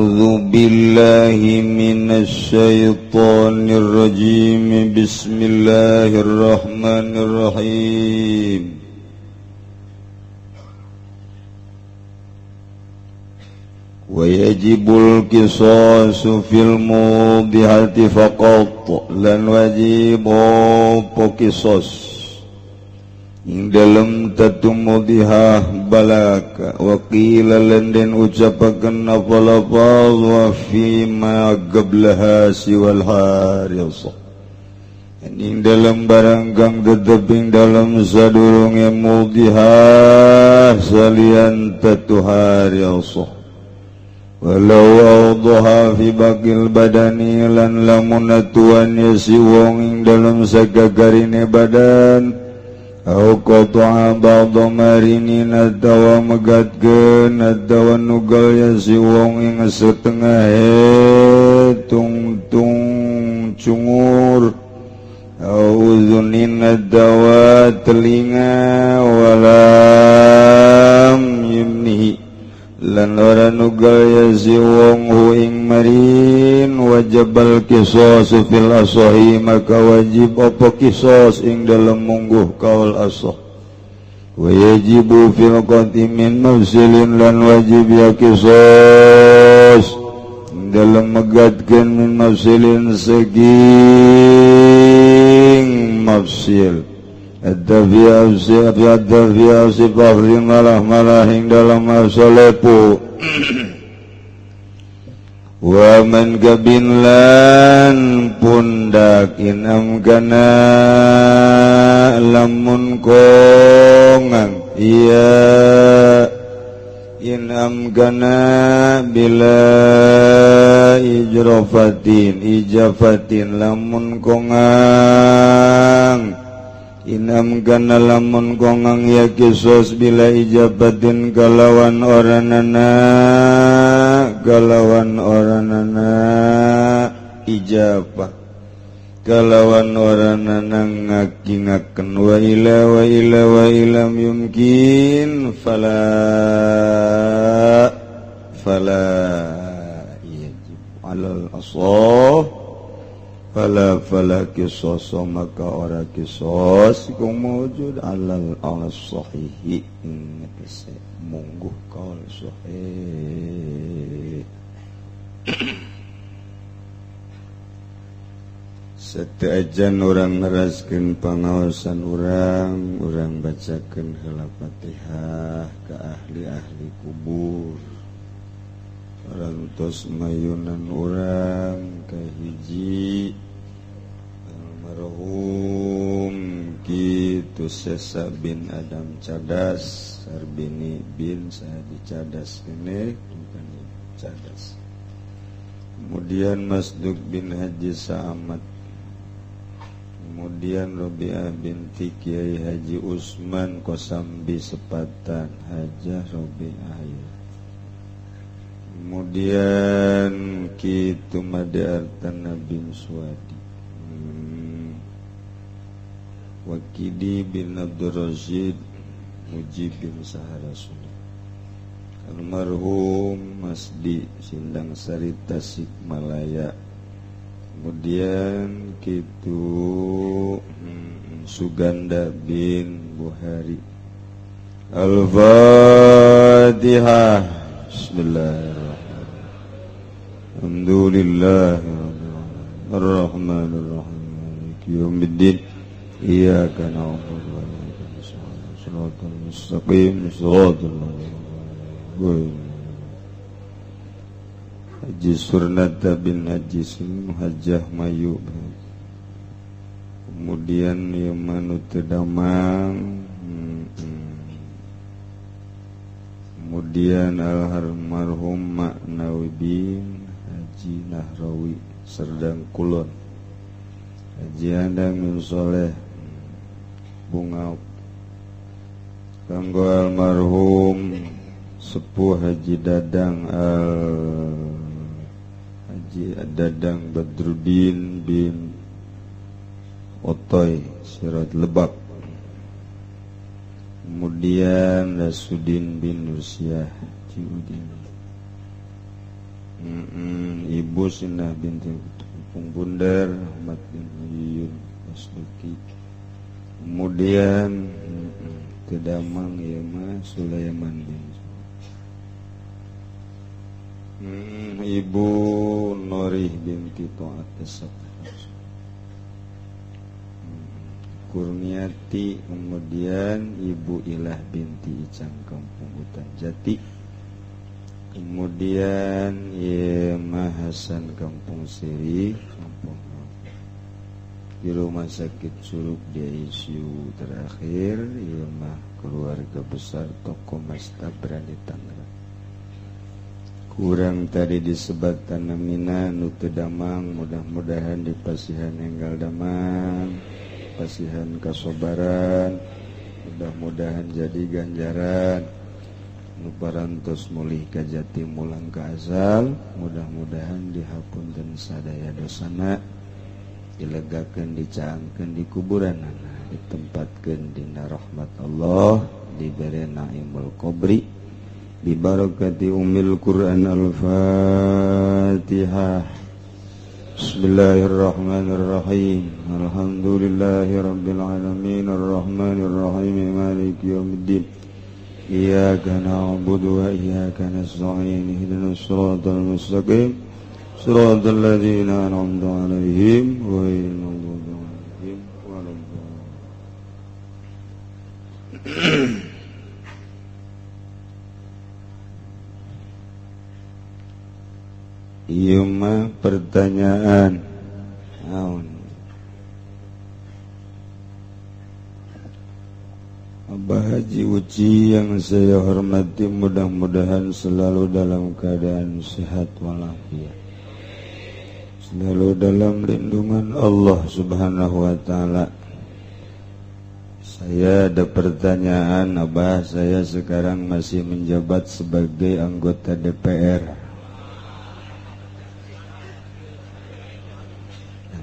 A'udzu billahi minasy syaithanir rajim. Bismillahirrahmanirrahim. Wa yajibul qisasu fil mudihati faqat, lan wajib apa qisas ing dalam tatu mudihah balaka. Wa qila lan den ucapaken apa lafaz wa fi ma qablaha siwal haris, ing dalam barang kang tetep ing dalam sadurunge mudihah salian tatu haris. Walau awdaha fi bakil badani, lan lamun atuan ya si wong ing dalam sagagarine badan, au qata'a ba'da marini nadawa megatkeun nadawa nugal ya si wong ing setengah tungtung cungur, au uzunin nadawa telinga, walam yumnihi lan ora nugal ya si wong hu ing marin, wajibal qisas fil asahi, maka wajib apa qisas ing dalam mungguh kaul asah. Wa yajibu fil qatimin mafsilin, lan wajib ya qisas ing dalam megatkeun min mafsilin seging mafsil. Ad-dafi'a si bahri malah ing dalam asalepu. Wa man gabin lan pundak inam kana lamun kongang, iya inam kana bila ijafatin lamun kongang, inam kana lamun kongang ya kisos bila ijabatin kalawan oranana ijabah, kalawan oranana ngakingaken. Wa ilam yumkin fala yajib alal asah, fala qisas, maka ora qisas iku mujud alal sahihi ing atase mungguh kaul sahih. Seteajan orang ngeraskeun pangaosan urang bacakeun heula Fatihah ka ahli-ahli kubur, rantos mayunan urang kahiji almarhum kitu Sesa bin Adam Cadas, Sarbini bin Sadi Cadas ini bukan Cadas. Kemudian Masduk bin Haji Sa'amat, kemudian Robi'ah binti Kiai Haji Usman Kosambi Sepatan, Hajah Robi'ah, kemudian kitu Made Artana bin Suwadi, Wakidi bin Abdul Rashid, Mujib bin Saharasuli, almarhum Masdi Sindang Sari Tasikmalaya, kemudian kitu Suganda bin Buhari. Al-Fatihah. Bismillahirrahmanirrahim. Alhamdulillahirrahmanirrahim. Ar-Rahmanirrahim. Maliki yaumiddin. Iyyaka na'budu wa iyyaka nasta'in. Shiratal mustaqim. Shiratal ladzina Haji Surnata bin Haji Hajjah Mayu, kemudian Yamanu Tedamang, kemudian almarhum Maknawi bin Haji Nahrawi Serdang Kulon, Haji Handang bin Soleh Bungau, kanggo almarhum Sepuh Haji Dadang Haji Dadang Badruddin bin Otoy Sirat Lebak, kemudian Rasudin bin Nursiah Ciudin, Ibu Sinah binti Kampung Bundar Ahmad bin Yuyun Asduki. Kemudian Tedamang ya mah Sulaiman bin Ibu Norih binti To'at Esab Kurniati. Kemudian Ibu Ilah binti Icang Kampung Hutan Jati. Kemudian Yemah Hasan Kampung Siri Kampung di Rumah Sakit Curug di ICU terakhir. Yemah keluarga besar Toko Mas Tabrani Tangerang. Kurang tadi disebat Tanamina Nutu Damang. Mudah-mudahan di Pasihan Enggal Damang, Pasihan Kasobaran, mudah-mudahan jadi ganjaran. Nuparantos mulih ka jati mulang ka asal, mudah-mudahan dihapunten sadaya dosana, dilegakeun dicaangkeun di kuburanana, ditempatkeun dina rahmat Allah, dibere naimul qabri, bi barakati ummil Qur'an al-Fatihah. Bismillahirrahmanirrahim. Alhamdulillahirabbil alamin arrahmanir rahim maliki yaumiddin. Iyyaka na'budu wa iyyaka nasta'in ihdinas siratal mustaqim siratal ladzina an'amta 'alaihim ghairil maghdubi 'alaihim waladdallin. Ieu mah pertanyaan naon? Abah Haji Uci yang saya hormati, mudah-mudahan selalu dalam keadaan sehat walafiat, selalu dalam lindungan Allah Subhanahu wa ta'ala. Saya ada pertanyaan, Abah. Saya sekarang masih menjabat sebagai anggota DPR.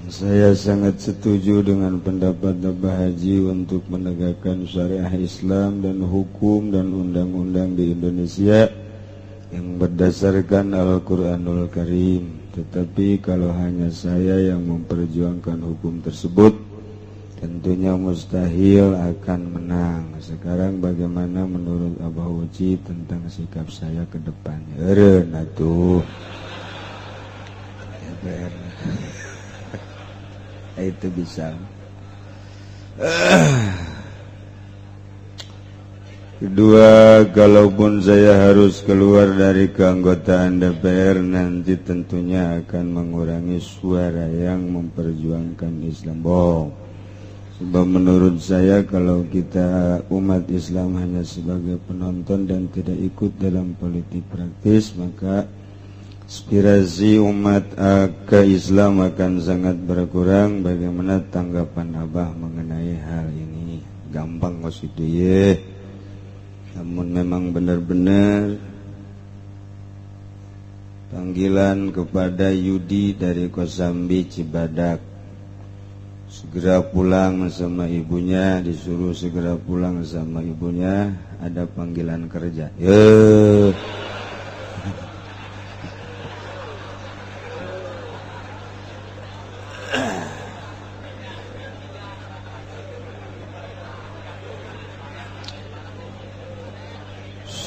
Saya sangat setuju dengan pendapat Abah Haji untuk menegakkan syariah Islam dan hukum dan undang-undang di Indonesia yang berdasarkan Al-Quranul Karim. Tetapi kalau hanya saya yang memperjuangkan hukum tersebut, tentunya mustahil akan menang. Sekarang bagaimana menurut Abah Haji tentang sikap saya ke depannya? Eureun atuh. Itu bisa. Kedua, kalaupun saya harus keluar dari keanggotaan DPR, nanti tentunya akan mengurangi suara yang memperjuangkan Islam. Sebab menurut saya kalau kita umat Islam hanya sebagai penonton dan tidak ikut dalam politik praktis, maka aspirasi umat ke Islam akan sangat berkurang. Bagaimana tanggapan Abah mengenai hal ini? Gampang maksudnya ya. Namun memang benar-benar panggilan kepada Yudi dari Kosambi Cibadak, segera pulang sama ibunya, disuruh segera pulang sama ibunya, ada panggilan kerja.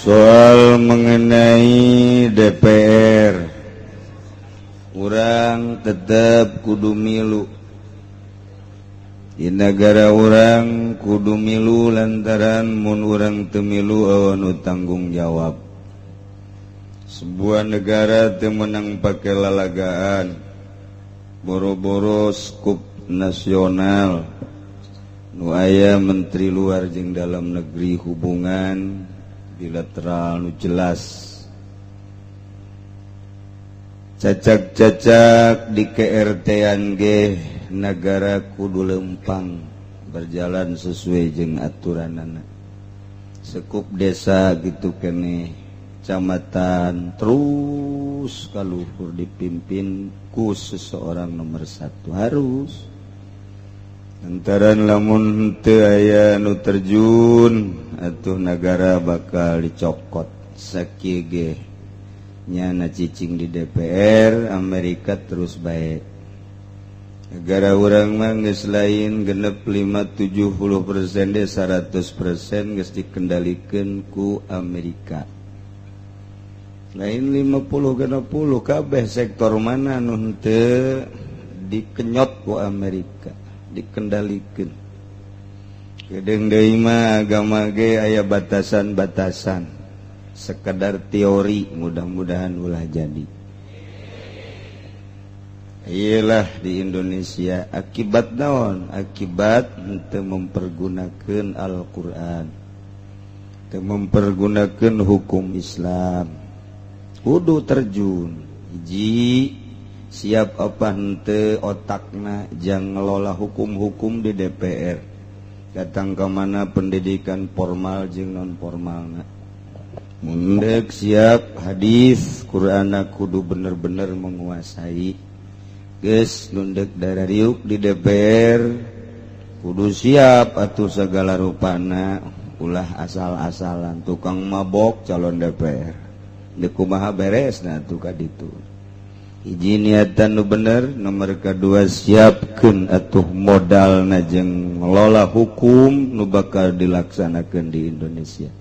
Soal mengenai DPR, urang tetap kudu milu. Di negara urang kudu milu lantaran mun urang teu milu anu tanggung jawab. Sebuah negara teu menang pake lalagaan, boro-boro skup nasional. Nu aya menteri luar jeung dalam negeri hubungan bilateral nu jelas. Cacak-cacak di KRT-an ge negara kudu lempang berjalan sesuai jeung aturanana. Sekup desa gitu keneh, kecamatan terus kaluhur dipimpin ku seseorang nomor 1 harus. Lantaran lamun teu aya nu terjun atuh negara bakal dicokot. Sakieu ge nyana cicing di DPR Amerika terus baik. Negara orang mah geus lain genep 5-70% deh 100% geus dikendalikeun ku Amerika. Lain 50-60 kabeh sektor mana nu teu dikenyot ku Amerika, dikendalikeun. Gedeung deui mah agama ge aya batasan-batasan. Sekedar teori, mudah-mudahan ulah jadi. Iyalah di Indonesia akibat naon? Akibat teu mempergunakeun Al-Qur'an, teu mempergunakeun hukum Islam. Kudu terjun hiji siap apa henteu otakna jang ngelola hukum-hukum di DPR. Datang ke mana pendidikan formal jeung non formalna. Mundek siap hadis Qur'ana kudu bener-bener menguasai. Geus nundek darariuk di DPR kudu siap atuh segala rupana ulah asal-asalan tukang mabok calon DPR deuk kumaha beresna atuh ka ditu. Hiji niatan nu bener, nomor kedua siapkeun atuh modalna jeung ngelola hukum nu bakal dilaksanakeun di Indonesia.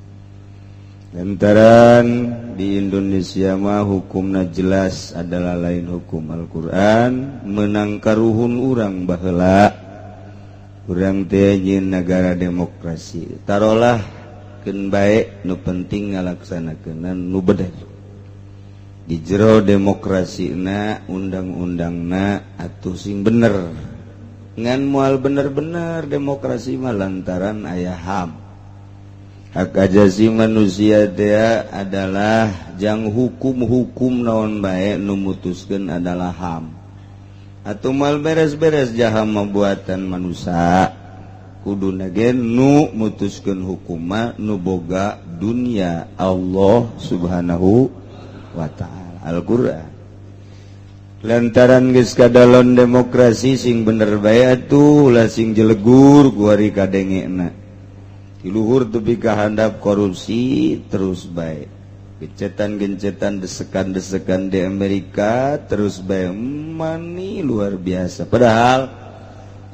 Lantaran di Indonesia mah hukumna jelas adalah lain hukum Al-Qur'an, menang karuhun urang baheula urang teh nyin negara demokrasi. Tarolah keun bae nu penting ngalaksanakeun nu bener. Di jero demokrasina undang-undangna atuh sing bener. Ngan moal bener-bener demokrasi mah lantaran aya HAM. Hak ajasi manusia dia adalah jang hukum-hukum naon bae nu mutuskeun adalah HAM. Atuh mal beres-beres jaham membuatan manusia kuduna ge nu mutuskeun hukuma nu boga dunia Allah Subhanahu wa taala Al-Qur'an. Lantaran geus kadalon demokrasi sing bener bae atuh ulah sing jelegur ku ari kadengena. Di luhur tepi kahandap korupsi terus baik. Gencetan-gencetan desekan-desekan di Amerika terus baik. Mani luar biasa. Padahal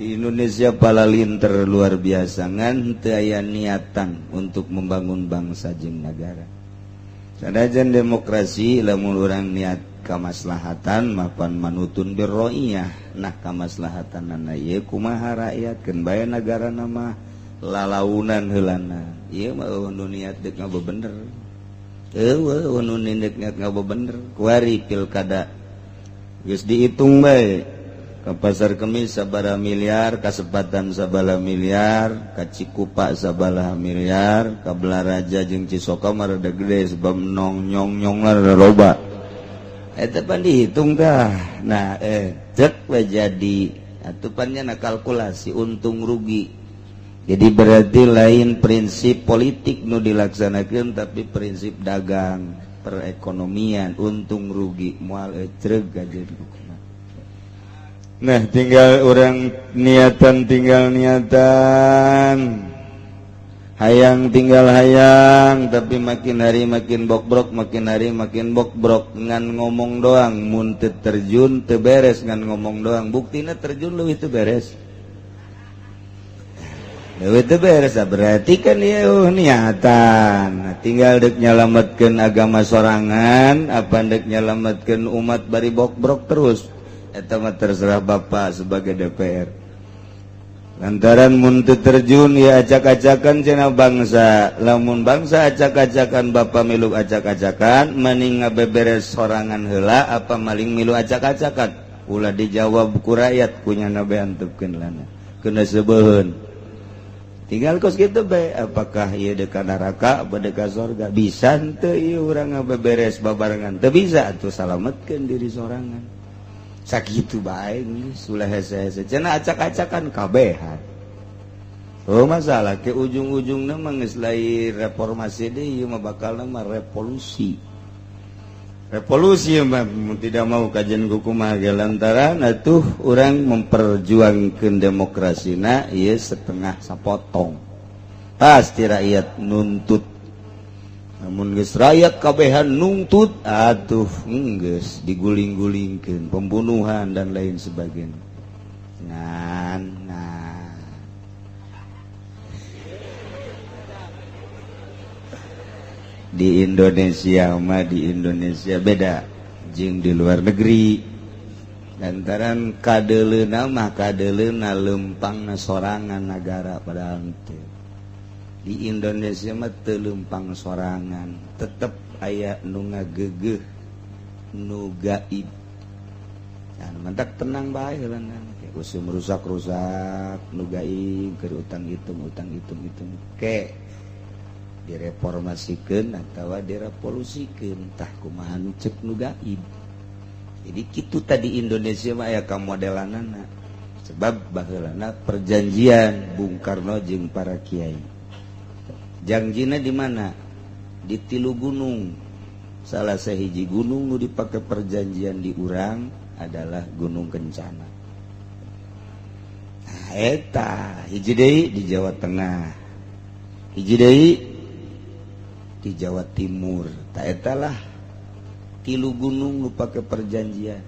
di Indonesia palalinter luar biasa. Ngan teu aya niatan untuk membangun bangsa jeung negara. Sanajan demokrasi lamun urang niat kamaslahatan mapan manutun birroiyah. Nah kamaslahatanna ieu kumaha rakyatkeun bae negara nama lalaunan heulana. Ieu mah nu niat deuk ngabebener. Eueuh nu niat ngabebener. Kuari pilkada geus dihitung bae. Ka Pasar Kemis sabaraha miliar, ka Sepatan sabaraha miliar, ka Cikupa sabaraha miliar, ka Belaraja jeung Cisoka mah rada gede sebab nyong-nyong rada loba. Eta pan dihitung tah. Nah, cek we jadi atuh pan nya kalkulasi untung rugi. Jadi berarti lain prinsip politik nu dilaksanakeun tapi prinsip dagang, perekonomian, untung rugi moal ecreug gajeun hukumna. Nah, tinggal orang tinggal niatan. Hayang tinggal hayang, tapi makin hari makin bokbrok, makin hari makin bokbrok. Ngan ngomong doang, mun teu terjun teu beres ngan ngomong doang. Buktina terjun leuwih teu beres. Itu beres, berarti kan ya niatan. Nah, tinggal dek nyalametkeun agama sorangan, apa dek nyalametkeun umat bari bok-brok terus. Eta mah terserah Bapak sebagai DPR. Lantaran mun teu terjun ya acak-acakan cenah bangsa. Lamun bangsa acak-acakan Bapak milu acak-acakan, mending ngabeberes sorangan heula apa maling milu acak-acakan. Ulah dijawab ku rakyat kunyana bae antepkeun lana. Keuna sebeuheun. Tinggal kos gitu bae, apakah ieu deuk ka neraka apa deuk ka surga? Bisa henteu ieu urang ngabeberes babarengan? Teu bisa atuh salametkeun diri sorangan. Sakitu bae geus ulah hese-hese. Cenah acak-acakan kabehan. Oh masalah ke ujung-ujungna mah geus lain reformasi deui ieu mah bakalna mah revolusi. Revolusi mah tidak mau kajian kumaha ge lantaran atuh urang memperjuangkeun demokrasina ieu setengah sapotong. Pasti rakyat nuntut namun geus rakyat kabehan nungtut atuh geus diguling-gulingkeun pembunuhan dan lain sebagainya ngan di Indonesia beda jeung di luar negeri lantaran kadeleuna mah kadeleuna lempangna sorangan negara padahal teu di Indonesia mah teu lempang sorangan tetep aya nu ngagegeh nu gaib dan mentak tenang bae heulana usum rusak-rusak nu gaib keur utang hitung ke direformasikeun atawa direvolusikeun tah kumaha nu ceuk nu gaib. Jadi kitu tadi Indonesia mah aya kamodelanana sebab baheulana perjanjian Bung Karno jeung para kiai. Janjina di mana? Di 3 gunung. Salah sahiji gunung nu dipake perjanjian di urang adalah Gunung Kencana. Nah, eta hiji deui di Jawa Tengah. Hiji deui di Jawa Timur. Tak etalah 3 gunung nu pake perjanjian.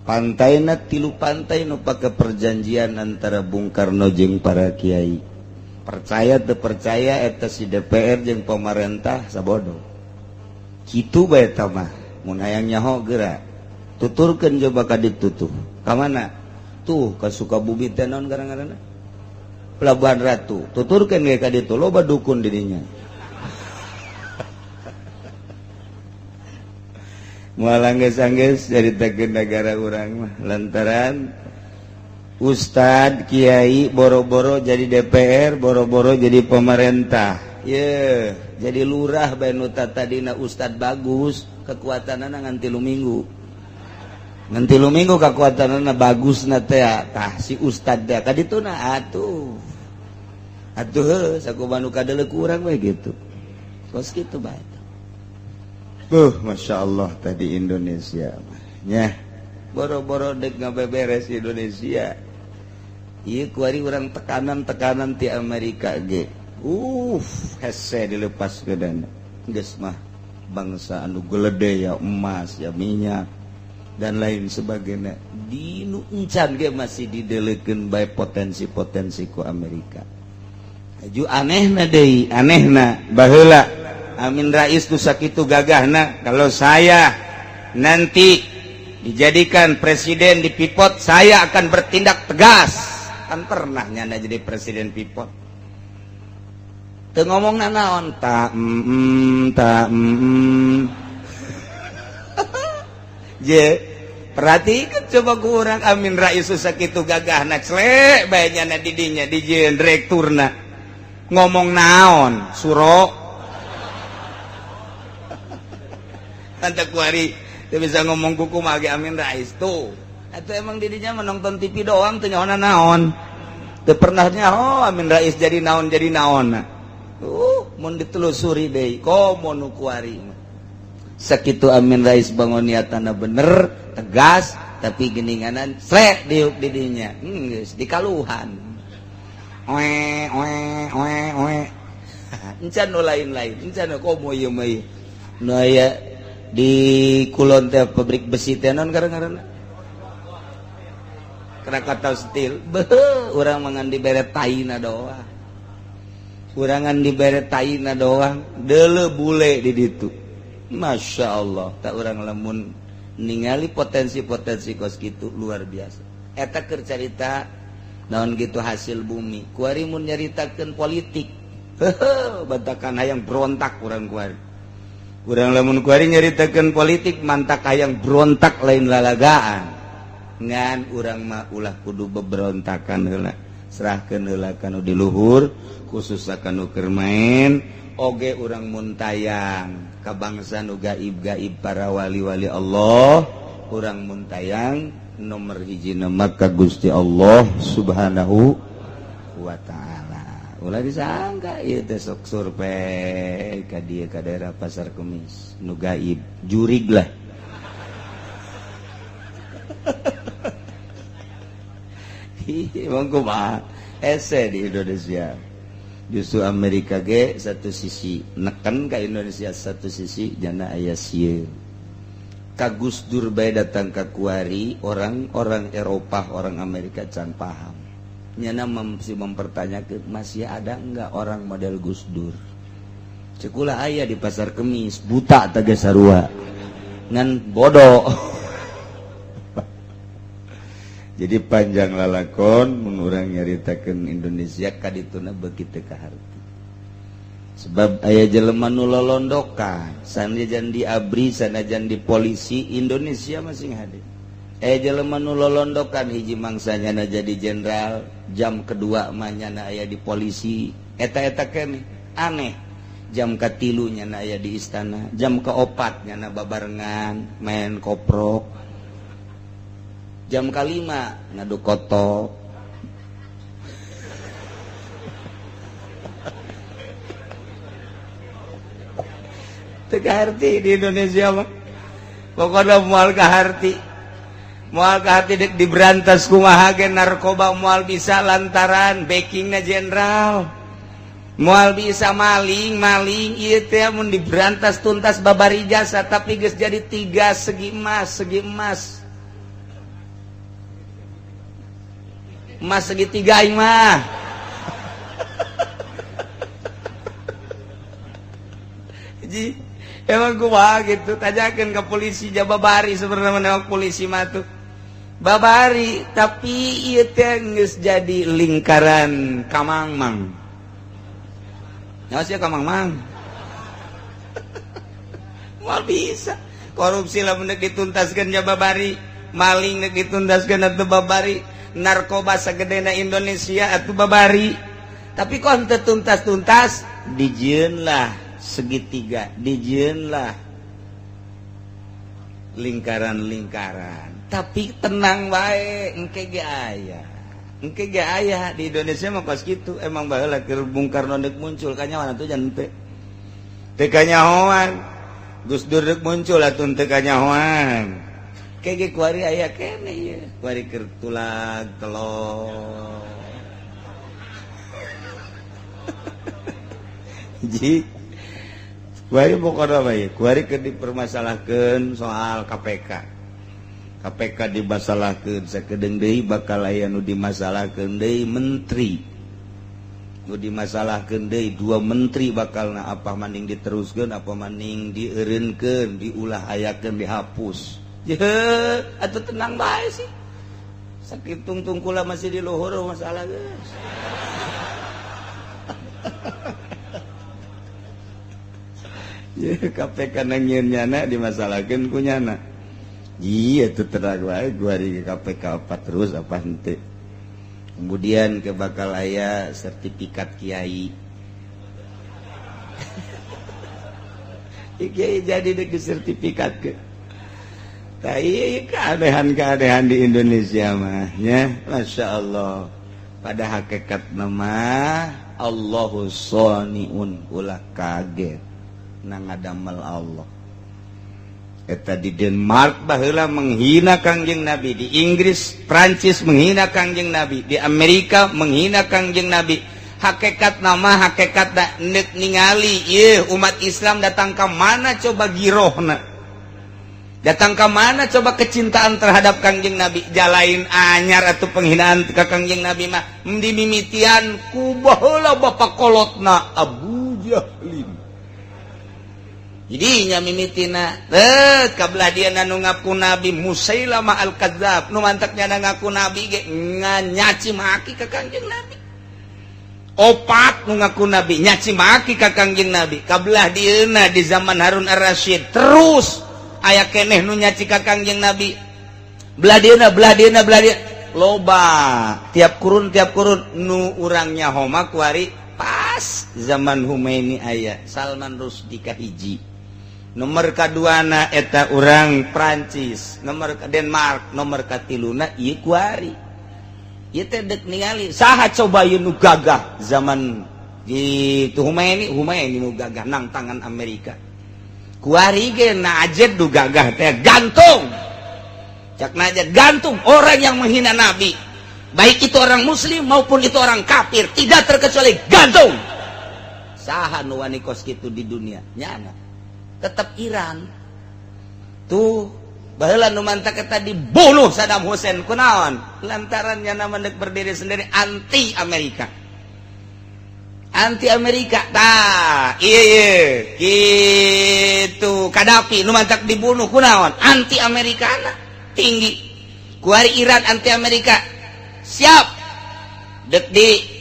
Pantaina 3 pantai nu pake perjanjian antara Bung Karno jeung para kiai. Percaya teu percaya eta si DPR jeung pemerintah sabodoh. Kitu bae eta mah. Mun hayang nyaho geura. Tuturkeun coba ka ditu tuh. Ka mana? Tuh ka Sukabumi teh naon garang-garangna? Pelabuhan Ratu. Tuturkeun ge ka ditu loba dukun di dinya. Moal anggeus-anggeus caritakeun negara urang mah lantaran ustad kiai boro-boro jadi DPR boro-boro jadi pemerintah jadi lurah bae nu tadina ustad bagus kekuatanana ngan 3 minggu ngan 3 minggu kekuatanana bagusna teh tah si ustad teh kadituna atuh sakumaha nu kadeleuk urang we kitu kos kitu bae. Masya Allah tadi Indonesia nya boro-boro dek ngabeberes Indonesia iya kuari orang tekanan ti Amerika ge hese dilepas ke dana geus mah bangsa anu geledeh ya emas ya minyak dan lain sebagainya di nu encan ge masih didelekeun bae potensi-potensi ku Amerika aju anehna deui baheula Amin Rais tu sakitu gagahna kalau saya nanti dijadikan presiden di Pipot saya akan bertindak tegas kan pernah nyana jadi presiden Pipot teu ngomongna naon je perhatikan coba ku urang Amin Rais tu sakitu gagahna celek bae nyana di dinya di direkturna ngomong naon suro anta kuari teu bisa ngomong kuku mage Amin Rais tuh atau emang dirinya menonton TV doang teu nyaona naon teu pernah nyaho Amin Rais jadi naon mun ditelusuri deui komo nu kuari sakitu Amin Rais bangun niatana bener tegas tapi geninganan slek diuk di dinya geus dikaluhan encan nu lain-lain encan komo ieu mah nu aya di Kulon teh pabrik besi teh naon garang-garangna Krakatau Steel urang mangan dibere taina doang urangan dibere taina doang deuleu bule di ditu Masya Allah tak urang lamun ningali potensi-potensi kos kitu luar biasa eta keur carita naon gitu hasil bumi kuari mun nyaritakeun politik bantakan hayang berontak urang kuari urang lamun kuari nyaritakeun politik mantak hayang berontak lain lalagaan ngan urang mah ulah kudu beberontakan heula serahkeun heula kanu di luhur khusus kanu keur main oge urang mun tayang ka bangsa nu gaib-gaib para wali-wali Allah urang mun tayang nomor hiji nama ka Gusti Allah Subhanahu wa ta'ala ulah disangka ieu teh sok survei ka dieu ka daerah Pasar Kemis nu gaib jurig lah emang kumaha ese di Indonesia Justru Amerika ge satu sisi neken ka Indonesia, satu sisi jana aya sieun. Ka Gus Dur bae datang ka kuari, orang Eropa, orang Amerika can paham. Nyana masih mempertanyakan masih ada enggak orang model Gus Dur. Cekulah aya di pasar Kemis, buta tage sarua. Ngan bodoh. Jadi panjang lalakon mun urang nyaritakeun Indonesia kadituna beuki teu kaharti. Sebab aya jelema nu lolondokan, sanajan di ABRI, sanajan di polisi, Indonesia masing hade. Aya jelema nu lolondokan hiji mangsanya jadi jenderal, jam kedua mah nyana aya di polisi, eta keneh aneh. Jam katilu nyana aya di istana, jam keopat nyana babarengan main koprok. Jam kalima ngadu koto. Teu kaharti di Indonesia mah. Pokoknya moal kaharti. Moal kaharti dek diberantas kumaha ge narkoba moal bisa lantaran backingna jenderal. Moal bisa maling ieu teh mun diberantas tuntas babari jasa tapi geus jadi 3 segi emas. Emas segitiga aing mah. Ji, emang kumaha gitu, tanyakeun ka polisi jababari sebenarnya newak polisi mah tuh. Babari, tapi ieu teh geus jadi lingkaran kamangmang. Nyawa sia kamangmang. Moal bisa. Korupsi lamun dituntaskeun jababari, maling dituntaskeun atuh babari. Narkoba sagedena Indonesia atuh babari, tapi kok teu tuntas-tuntas dijieun lah segitiga, dijieun lah lingkaran-lingkaran, tapi tenang wae engke ge aya di Indonesia mah kos kitu. Emang baheula keur Bung Karno deuk muncul kanyawan atuh jan teu kanyahoan, Gus Dur deuk muncul atuh teu kanyahoan. Kayak kuari ayah kene ya, kuari kertulag telur. Jadi, kuari pokoknya apa ya? Kuari keur dipermasalahkeun soal KPK. KPK dimasalahkeun sakedeung deui bakal aya nu dimasalahkeun deui menteri. Nu dimasalahkeun deui 2 menteri bakalna apa maning diteruskeun, apa maning dieureunkeun, diulah ayakeun, dihapus. Atau tenang bae sih. Sakit tungtung kula masih di luhur masalah guys. Ya KPK nangieun nyana dimasalahkeun ku nyana. Iya teu terang wae gua di KPK apa terus apa henteu. Kemudian ke bakal aya sertifikat kiai. Kiai jadi deuk sertifikat ke. Keanehan-keanehan di Indonesia mah ya, Masya Allah. Pada hakikat nama Allahu shoni'un, ulah kaget nang ngadamel Allah. Eta di Denmark baheula menghina Kangjeng Nabi, di Inggris, Prancis menghina Kangjeng Nabi, di Amerika menghina Kangjeng Nabi. Hakikat nama hakikat nek ningali ieu umat Islam datang ka mana coba girohna. Datang ke mana coba kecintaan terhadap Kangjeng Nabi, jalain anyar atau penghinaan ke Kangjeng Nabi mah dimimitian ku baheula bapak kolotna Abu Jahlin. Jadi nya mimitina kabelah dia nu ngaku Nabi Musailamah al-Kadzdzab, nu mantaknya ngaku Nabi ge nyaci maki ka Kangjeng Nabi. Opat nu ngaku Nabi nyaci maki ka Kangjeng Nabi. Kabelah dieuna di zaman Harun ar-Rasyid terus aya keneh nu nyaci ka Kangjeng Nabi. Belah dieuna loba tiap kurun nu urangnya homa kuari pas zaman Khomeini aya Salman Rushdie ka hiji. Nomor kaduana eta urang Prancis, nomor Denmark, nomor katiluna ieu kuari. Ieu teh deuk ningali saha coba ieu nu gagah zaman di Khomeini nu gagah nang tangan Amerika. Kuari ge najed du gagah teh gantung. Cak najed gantung orang yang menghina Nabi. Baik itu orang muslim maupun itu orang kafir, tidak terkecuali gantung. saha nu wani kos kitu di dunia nyana tetap Iran tuh baheula nu mantak eta dibunuh Saddam Hussein kunaon lantaran nyana mendek berdiri sendiri anti Amerika tah iya gitu Gaddafi nu mantak dibunuh kunaon anti Amerikana tinggi kuari Iran anti Amerika siap dek di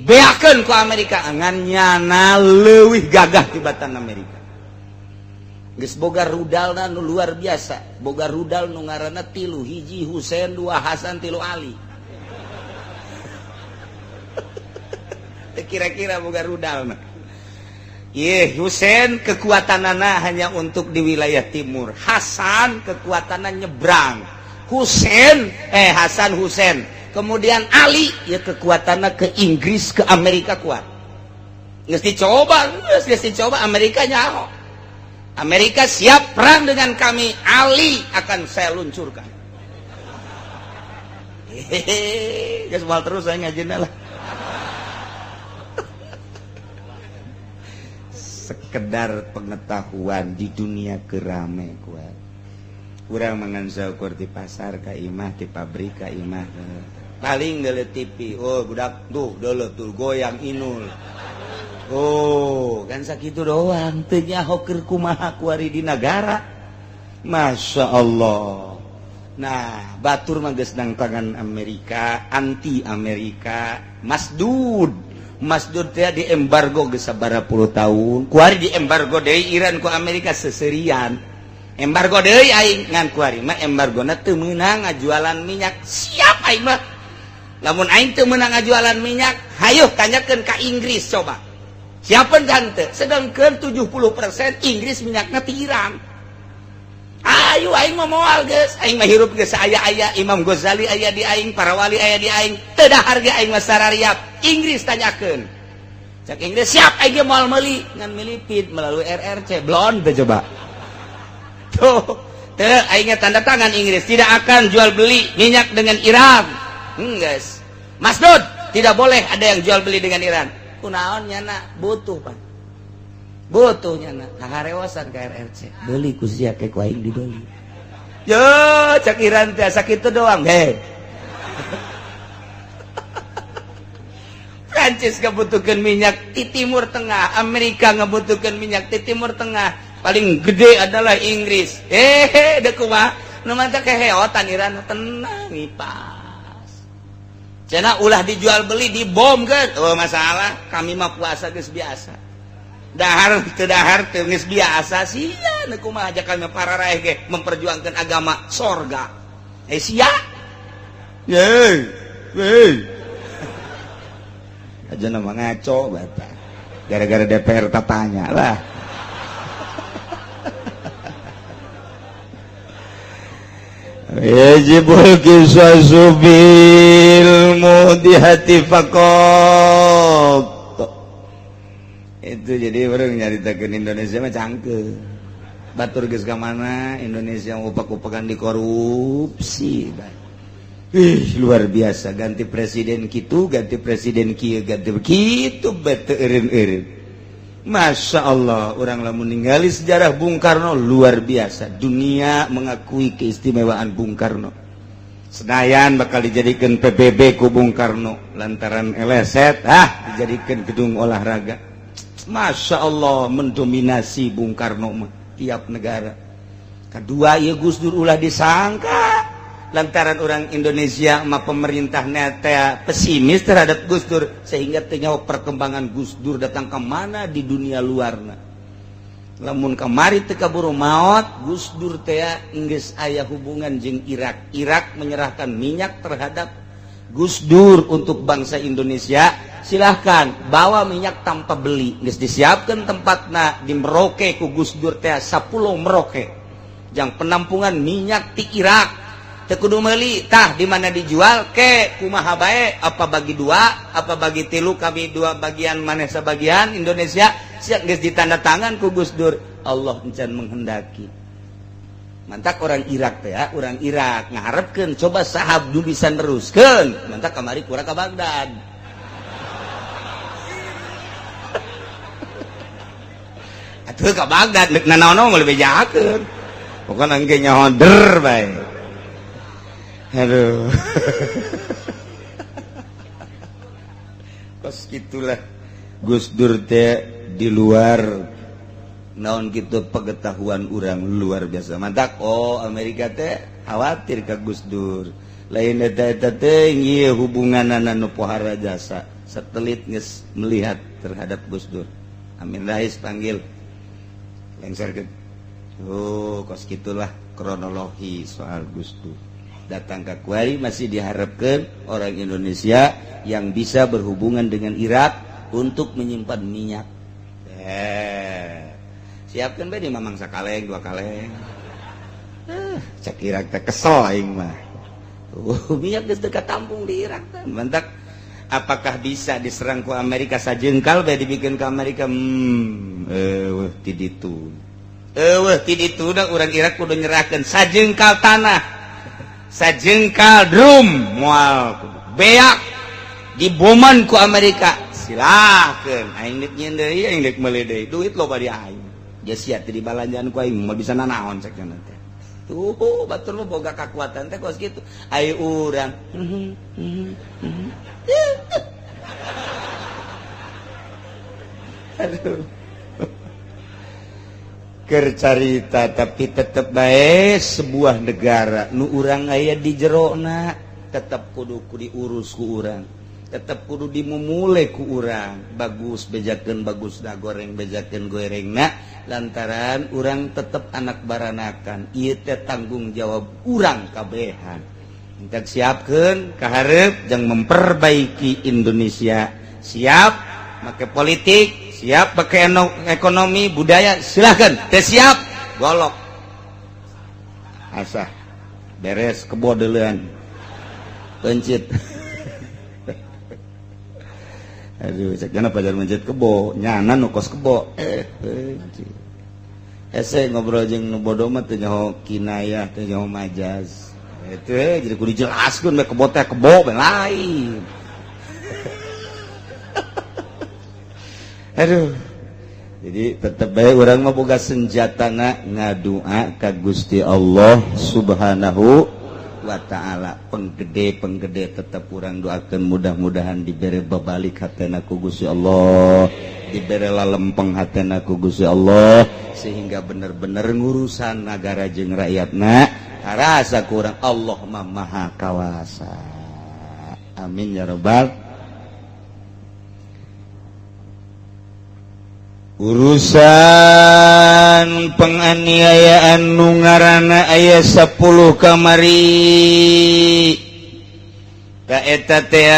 beakeun ku Amerika ngan nyana leuwih gagah tibatan Amerika geus boga rudalna nu luar biasa boga rudal nu ngaranna 3 hiji Husein 2 Hasan 3 Ali kira-kira boga rudalna ieu Husein kekuatanana hanya untuk di wilayah timur Hasan kekuatanna nyebrang Hasan Husein kemudian Ali ya kekuatannya ke Inggris ke Amerika kuat geus dicoba Amerika nyaho Amerika siap perang dengan kami Ali akan saya luncurkan geus moal terus saya ngajina lah sekedar pengetahuan di dunia kerame kuat urang mangan saukur di pasar ka imah di pabrik ka imah paling dele TV oh budak tuh dele tuh goyang inul oh kan sakitu doang teu nyaho keur kumaha kuari di negara Masya Allah nah batur mah geus nang tangan Amerika anti Amerika Masdud teh di embargo geus sabaraha puluh tahun kuari di embargo deui Iran ku Amerika seserian embargo deui aing ngan kuari mah embargona teu meunang ngajualan minyak siap aing mah lamun aing teu meunang ngajualan minyak hayuh tanyakeun ka Inggris coba siapeun kan teu sedangkeun 70% Inggris minyakna ti Iran ayo aing mah moal geus aing mah hirup geus aya Imam Ghazali aya di aing para wali aya di aing teu dahar ge aing mah sarariap Inggris tanyakeun cak Inggris siap aing ge moal meuli ngan milipit melalui RRC blon teh coba tuh aingnya tanda tangan Inggris tidak akan jual beli minyak dengan Iran guys Masdud tidak boleh ada yang jual beli dengan Iran kunaon nyana butuh pan butuh nyana kaharewasan ke RRC beli ku sia ke ku aing dibeli yo cak Iran teh sakitu doang he Prancis ngabutuhkeun minyak di Timur Tengah Amerika ngabutuhkeun minyak di Timur Tengah paling gede adalah Inggris dek kumaha nu mantap keheotan Iran tenang pas cenah ulah dijual beli dibom kan oh masalah kami mah puasa geus biasa dahar teu geus biasa sia nu kumaha aja kami para raeh ge memperjuangkan agama sorga sia aja nama ngaco bata gara-gara DPR tatanya lah yajibul kisasu bil mudihati faqat itu jadi orang nyaritakeun Indonesia mah cangkeuh batur geus ka mana Indonesia upak-upakan di korupsi luar biasa ganti presiden kitu ganti presiden kieu ganti kitu bete eureun-eureun Masya Allah orang lamun ningali sejarah Bung Karno luar biasa dunia mengakui keistimewaan Bung Karno Senayan bakal dijadikan PBB ku Bung Karno lantaran eleset dijadikan gedung olahraga Masya Allah mendominasi Bung Karno tiap negara kedua ya Gus Dur ulah disangka lantaran orang Indonesia sama pemerintahnya pesimis terhadap Gus Dur sehingga ternyawa perkembangan Gus Dur datang kemana di dunia luarna lamun kamari teu kaburu maot Gus Dur geus aya hubungan jeung Irak menyerahkan minyak terhadap Gus Dur untuk bangsa Indonesia silahkan bawa minyak tanpa beli geus disiapkeun tempatna di Merauke ku Gus Dur 10 Merauke jang penampungan minyak ti Irak kudu meuli tah di mana dijual ke kumaha bae apa bagi 2 apa bagi 3 kami 2 bagian maneh sabagian Indonesia siap geus ditanda tangan ku Gus Dur Allah encan menghendaki mantak orang Irak orang Irak ngaharepkeun coba sahab nu bisa neruskeun mantak kamari kurang ka Baghdad teu ka Baghdad deuk nanaon mah lebih jahakeun pokona engke nyaho der bae aduh kos gitulah Gus Dur teh di luar naon kitu pengetahuan urang luar biasa mantap. Oh Amerika teh khawatir ka Gus Dur lain eta teh ieu hubunganana nu pohara jasa satelit geus melihat terhadap Gus Dur. Amin Rais panggil lengserkeun. Oh kos gitulah kronologi soal Gus Dur. Datang ke Kuwait masih diharapkan orang Indonesia yang bisa berhubungan dengan Irak untuk menyimpan minyak. Siapkan bae di mamang sakaleng 2 kaleng. Cek Irak teh kesel aing mah. Minyak geus teu katampung di Irak teh. Mantap. Apakah bisa diserang ku Amerika sajengkal bae dibikin ke Amerika? Ti ditu. Ti ditu da urang Irak kudu nyerahkeun sajengkal tanah. Sajengkal drum moal beak diboman ku Amerika silakeun aing nek nyeun deui aing nek meuli deui duit loba di aing dia sia teh dibalanjaan ku aing moal bisa nanaon sakeuna teh tuh batur lu boga kakuatan teh kos kitu aya urang aduh kercarita tapi tetep bae sebuah negara nu urang aya di jerona tetep kudu diurus ku urang tetep kudu dimumule ku urang bagus bejakeun bagus da goreng bejakeun gorengna lantaran urang tetep anak baranakan ieu teh tanggung jawab urang kabehan entek siapkeun kaharep jeung memperbaiki Indonesia siap make politik siap pakai ekonomi budaya silahkan teh siap golok asah beres kebo deuleun pencit aduh sakjana pajar mencit kebo nyana nu kos kebo pencit ese ngobrol jeung nu bodoh mah teu nyaho kinayah teu nyaho majaz itu jadi kudu dijelaskeun bae kebo teh kebo bae lain aduh jadi tetep bae urang mah boga senjatana ngadua ka Gusti Allah Subhanahu wa taala penggede tetep urang doakeun mudah-mudahan dibere babalik hatena ku Gusti Allah dibere lalempeng hatena ku Gusti Allah sehingga bener-bener ngurusan nagara jeung rakyatna karasa ku urang Allah mah maha kawasa amin ya rabbal urusan penganiayaan nu ngaranna aya 10 kamari ka eta teh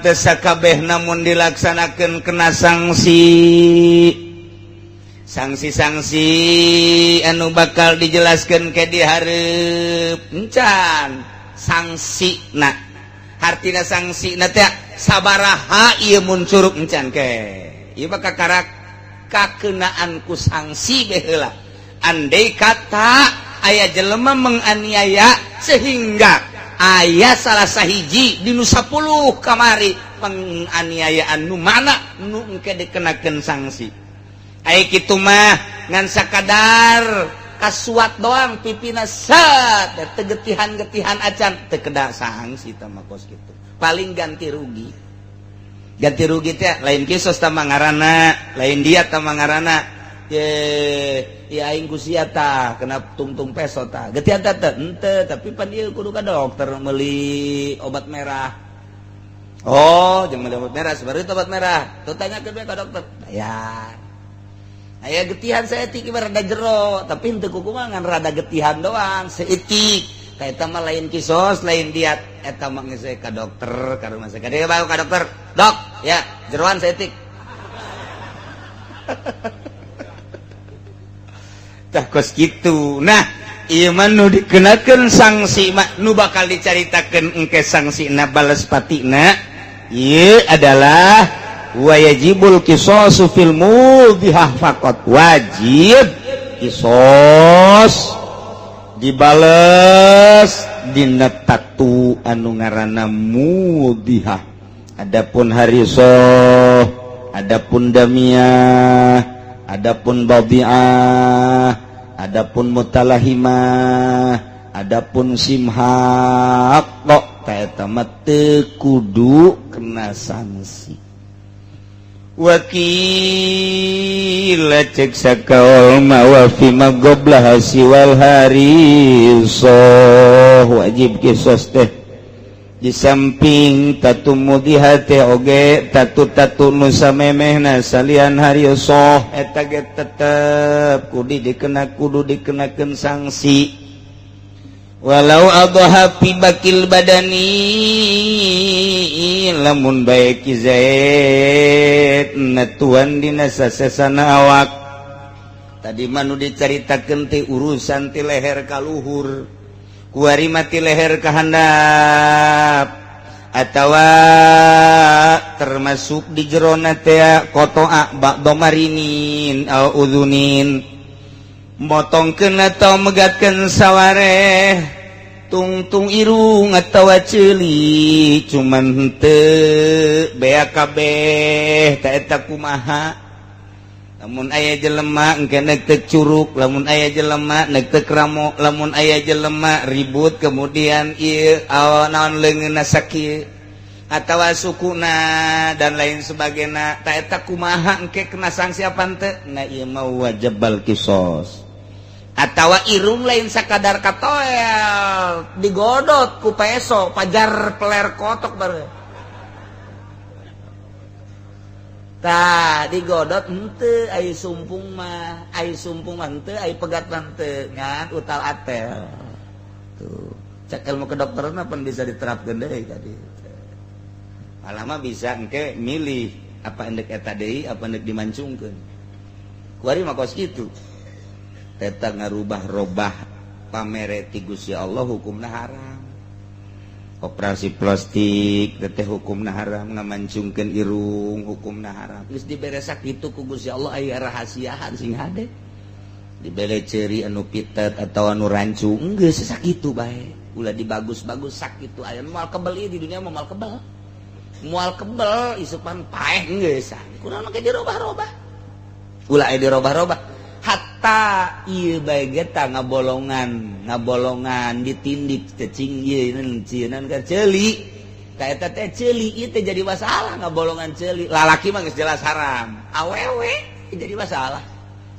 teu sakabehna mun dilaksanakeun kena sanksi anu bakal dijelaskeun ke di hareup encan sangsina hartina sangsina teh sabaraha ieu mun curug encan ke ieu bakal kakenaan ku sanksi baheula andai kata aya jelema menganiaya sehingga aya salah sahiji dinu 10 kamari penganiayaan nu mana nu engke dikenakeun sanksi aya kitu mah ngan sakadar kasuat doang pipina set tegetihan-getihan acan teu kedah sanksi tah mah kos kitu paling ganti rugi teh lain kisos tah mangarana lain dia tah mangarana ya aing ku sia tah kena tungtung peso tah getihan teh henteu tapi pan ieu kudu ka dokter meuli obat merah oh jeung meuli obat merah sabari obat merah tuh tanyakeun we ka dokter bayar aya getihan saeutik ieu rada jero tapi henteu kumaha ngan rada getihan doang saeutik eta mah lain kisos lain diat eta mah geus ka dokter ka rumah sakit dia bawa ka dokter dok ya jeroan saeutik tah kos kitu nah ieu mah nu dikenakeun sanksi mah nu bakal dicaritakeun engke sangsina bales patina ieu adalah wa yajibul qisasu fil mudhihah faqat wajib kisos dibales dina tatu anu ngaranna mudhihah adapun harisoh adapun damiyah, adapun badi'ah, adapun mutalahimah, adapun simhaq kok eta mah teu kudu kena sanksi. Wakil cek sakaul mawafi magoblah siwal harisoh wajib kisos teh di samping tatu mudihate oge tatu nu samemehna salian harisoh eta ge tetep kudu dikenakeun sanksi. Walau adha fi bakil badani lamun bae ki zaid natuan dina sasesana awak tadi manu dicaritakeun teh urusan ti leher ka luhur kuari mati leher ka handap atawa termasuk di jerona teh qata'a ba'da marinin au udhunin motongkeun atau megatkeun sawareh tungtung irung atawa ceuli cuman henteu bea kabeh ta eta kumaha lamun aya jelema engke neuk teu curug lamun aya jelema neuk teu kramo lamun aya jelema ribut kemudian ieu naon leungeunna sakieu atawa sukuna dan lain sebagainya ta eta kumaha engke kena sanksi apa henteu na ieu mah wajibal qisas. Atawa irung lain sakadar katoel digodot ku peso pajar peler kotok baru tah digodot henteu ai sumpung mah henteu ai pegat henteu ngan utal atel tuh cek ilmu kedokteran apa bisa diterapkeun deui tadi malah mah bisa engke milih apa endek eta deui apa endek dimancungkeun kuari mah kos kitu eta ngarubah-robah pamere ti Gusti Allah hukumna haram. Operasi plastik teh hukumna haram, ngamancungkeun irung hukumna haram. Geus diberesa kitu ku Gusti Allah aya rahasiaan sing hade. Dibere ceuri anu pitet atau anu rancu, geus sakitu bae. Ulah dibagus-bagus sakitu aya moal kebel di dunia moal kebel. Moal kebel isupan paeh geus. Kunaon make dirobah-robah. Ulah aya dirobah-robah. Hatta ieu bae geta ngabolongan ditindik cacing ieu ceunan ka ceuli ta eta teh ceuli ieu teh jadi masalah ngabolongan ceuli lalaki mah geus jelas haram awewe jadi masalah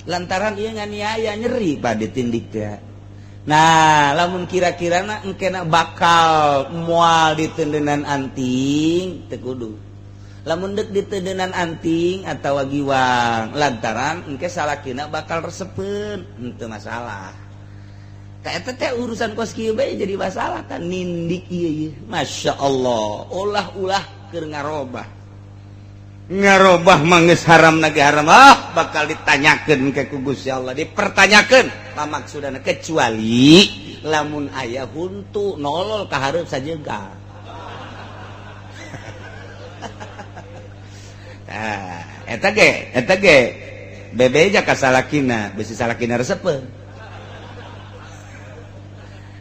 lantaran ieu nganiaya nyeri pa ditindik teh. Nah lamun kira-kirana engkena bakal moal diteudeunnan anting teu kudu lamun deuk diteudeunnan anting atawa giwang lantaran engke salakina bakal resepeun henteu masalah ka eta teh urusan kos kieu bae jadi masalah kan nindik ieu masyaallah ulah keur ngarobah mah geus haram nage haram bakal ditanyakeun ke ku Gusti Allah dipertanyakeun pamaksudana kecuali lamun aya huntu nolol ka hareup sajeungka. Eta ge bebeja ka salakina bisi salakina resepeun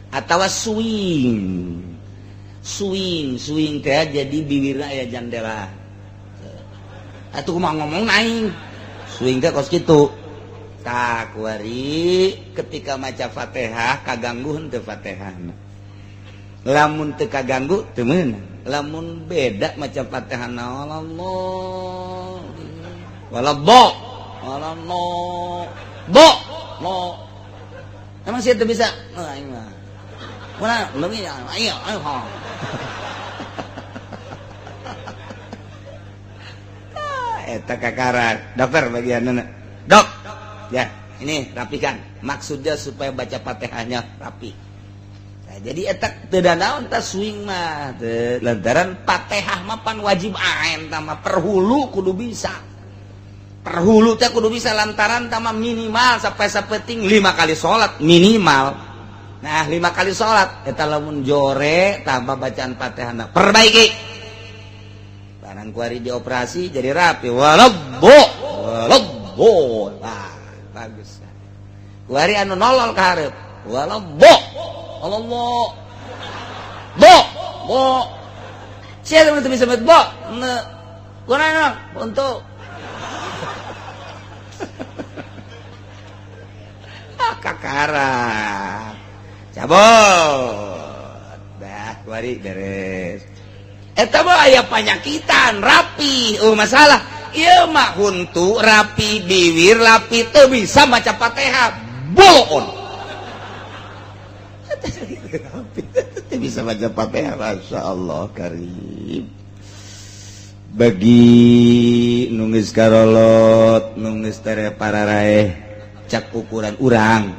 atawa swing teh jadi bibirna aya jandela atuh kumaha ngomong naing swing teh kos kitu tah kuari ketika maca Fatihah kaganggu henteu Fatihahna lamun teu kaganggu teu meunang lamun beda maca Fatihah Allah wala bo emang sih itu bisa aing mah mana leungit ayo eta kakara dokter bagianna dok ya ini rapikan maksudnya supaya baca Fatihahnya rapi. Jadi etak teu naon tah swing mah lantaran Fatihah mah pan wajib ain tah mah perhulu kudu bisa. Perhulu teh kudu bisa lantaran tah mah minimal sampai sapeting 5 kali salat minimal. Nah 5 kali salat eta lamun jore tambah bacaan Fatihahna perbaiki. Barang kuari dioperasi jadi rapi walabbo. Nah bagus. Kuari anu nolol ka hareup walabbo. Allah bo siapa yang bisa met bo kunaon untuk kakara cabot dah kuari beres eta mah aya panyakitan rapi masalah ieu mah huntu rapi bibir rapi teu bisa maca Fatihah bolon teu bisa maca Fatihah masyaallah karim bagi nungis karolot nungis tere pararaeh cak ukuran urang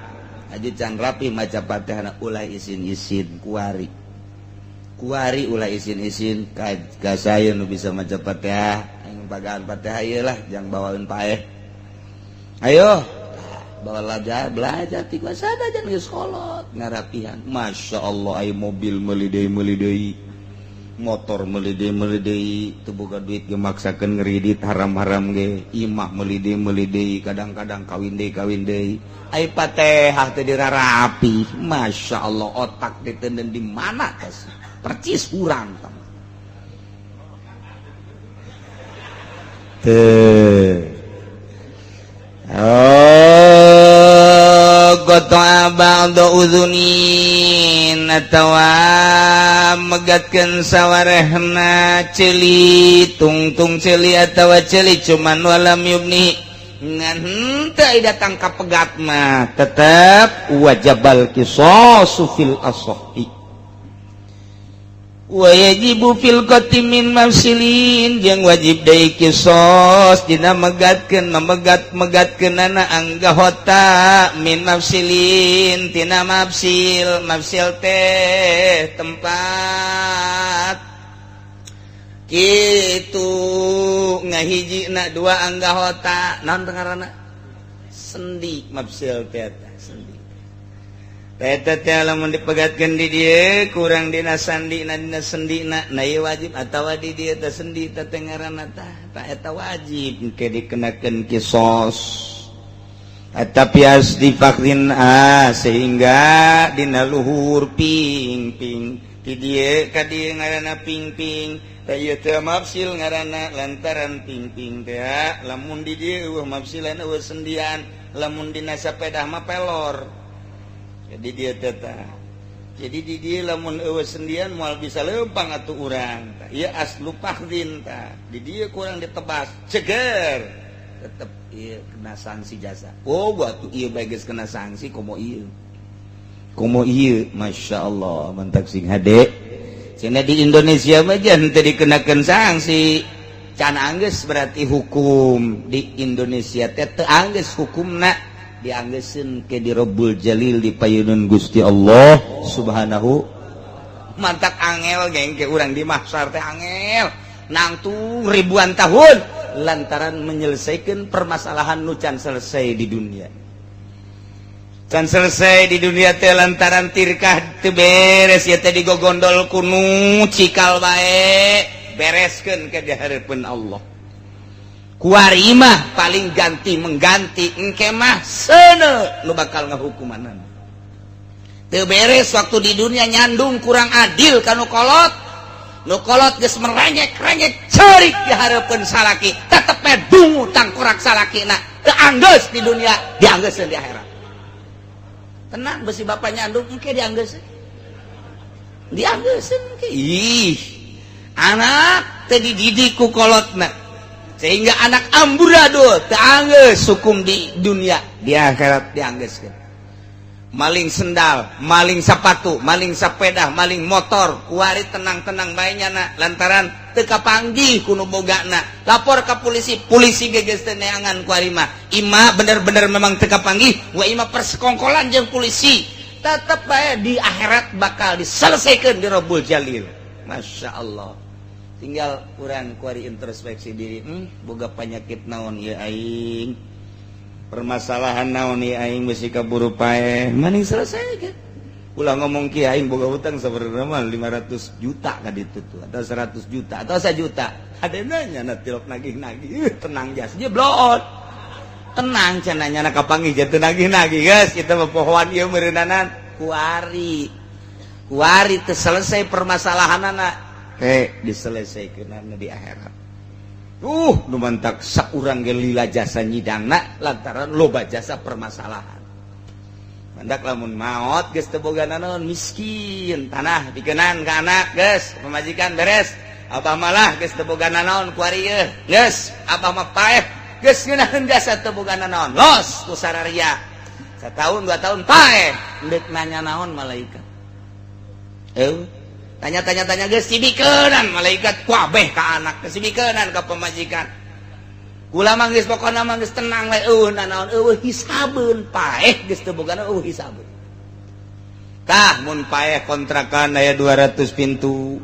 aja can rapi maca Fatihah ulah isin-isin kuari ulah isin-isin ka saya nu bisa maca Fatihah aing pagaan Fatihah ieu lah jang bawaeun paeh ayo bawa belajar ti kuasana jangan geus kolot ngarapihan masyaallah aya mobil meuli deui motor meuli deui teu boga duit ge maksakeun ngridit haram-haram ge imah meuli deui kadang-kadang kawin deui ai Fatihah teh dirarapi masyaallah otak diteuneun di mana tos percis urang teh qata'a ba'da udhunin atawa megatkeun sawarehna ceuli tungtung ceuli atawa ceuli cuman walam yubni ngan henteu aya datang ka pegat mah tetep wajibal qisasu fil ashahi wa yajibu fil qatimin mafsilin jeung wajib deui qisas dina megatkeun anak anggahota min mafsilin tina mafsil teh tempat kitu ngahijina dua anggahota naon ngaranna sendi mafsil teh sendi eta teh lamun dipegatkeun di dieu kurang dina sandina dina sendina na ieu wajib atawa di dieu teh sendi teh ngaranna tah eta wajib engke dikenakeun qisas tapi harus difakrin sehingga dina luhur ping di dieu ka dieu ngaranna ping teh ieu teh mafsil ngaranna lantaran ping teh lamun di dieu mafsilan sendian lamun dina sapedah mah pelor jadi dia teta jadi di dia lamun eueuh sendian moal bisa leumpang atuh urang ieu aslu pakhdin tah di dia kurang ditebas ceger tetep ieu kena sanksi jasa atuh ieu bae geus kena sanksi komo ieu masyaallah mantak sing hade cenah di Indonesia mah jan teu dikenakeun sanksi can anggeus berarti hukum di Indonesia teh teu anggeus hukumna dianggeuskeun ke di Rabbul Jalil di payeuneun Gusti Allah Subhanahu mantak angel geng ke urang di mahsyar teh angel nangtung ribuan tahun lantaran menyelesaikan permasalahan nu can selesai di dunia teh lantaran tirkah teu beres ya teh digogondol kunu cikal bae bereskeun ke di hareupeun Allah kuari mah paling ganti mengganti engke mah seuneu nu bakal ngahukumanan teu beres waktu di dunia nyandung kurang adil ka nu kolot geus merengek-rengek ceurik di hareupeun salaki tetep dungu tangkorak salakina teu anggeus di dunia dianggeuskeun di akhirat tenang besi bapak nyandung engke dianggeuskeun ih anak teu dididik ku kolotna sehingga anak amburadul teanggeus hukum di dunia di akhirat dianggeuskeun maling sendal maling sepatu maling sepeda maling motor kuari tenang-tenang bae nyana lantaran teu kapanggih ku nu bogana lapor ka polisi geus teu neangan kuari mah ima bener-bener memang teu kapanggih wa ima persekongkolan jeung polisi tetep bae di akhirat bakal diselesaikeun di Rabbul Jalil masyaallah tinggal urang kuari introspeksi diri boga penyakit naon ieu aing permasalahan naon ieu aing mesti kaburu paeh maning selesai kan ulah ngomong ki aing boga hutang sabenerna mah 500 juta ka ditu tuh atau 100 juta atau 1 juta adena nya tilok nagih-nagih tenang jas dia bloot tenang cenanya na kapanggih jatuh nagih-nagih guys kita mah pohoan ieu meureunanan kuari teu selesai permasalahanana diselesaikan di akhirat nu mantak saurang ge lila jasa nyidangna lantaran loba jasa permasalahan hendak lamun maot geus teu boga naon miskin tanah dikenan ka anak geus pamajikan beres abah malah geus teu boga naon ku ari geus abah mah paeh geus ngeunaheun jasa teu boga naon los ku sararia satahun 2 tahun paeh deuk nanya naon malaikat tanya geus sibikeun malaikat ku abeh ka anak sibikeun ka pamajikan kula mah geus pokona mah geus tenang we naon hisabeun paeh geus teu boga hisabeun tah mun paeh kontrakan aya 200 pintu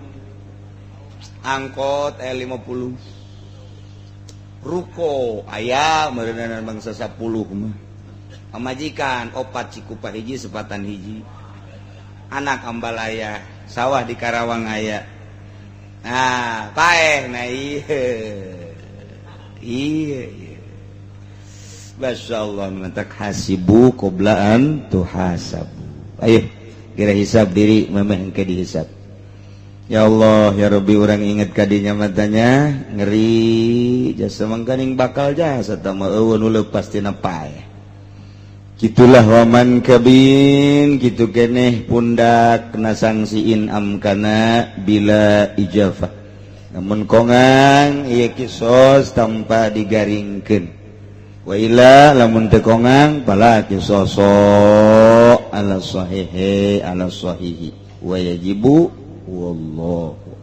angkot aya 50 ruko aya meureunana bangsa 10 mah pamajikan 4 Cikupa hiji sepatan hiji anak ambal aya sawah di Karawang aya nah paeh na iya Masya Allah menentak hasibu qoblaan tuhasabu ayo kira hisab diri memang engke dihisab ya Allah ya Rabbi urang inget kadinya matanya ngeri jasa mangkaning bakal jasa tama eueun nu leupas tina paeh kitulah waman kabin kitu keneh pundak kena sangsiin amkana bila ijafah namun kongang iya kisos tanpa digaringkeun wa ila lamun teu kongang pala kisoso ala sahihi wa yajibu wallahu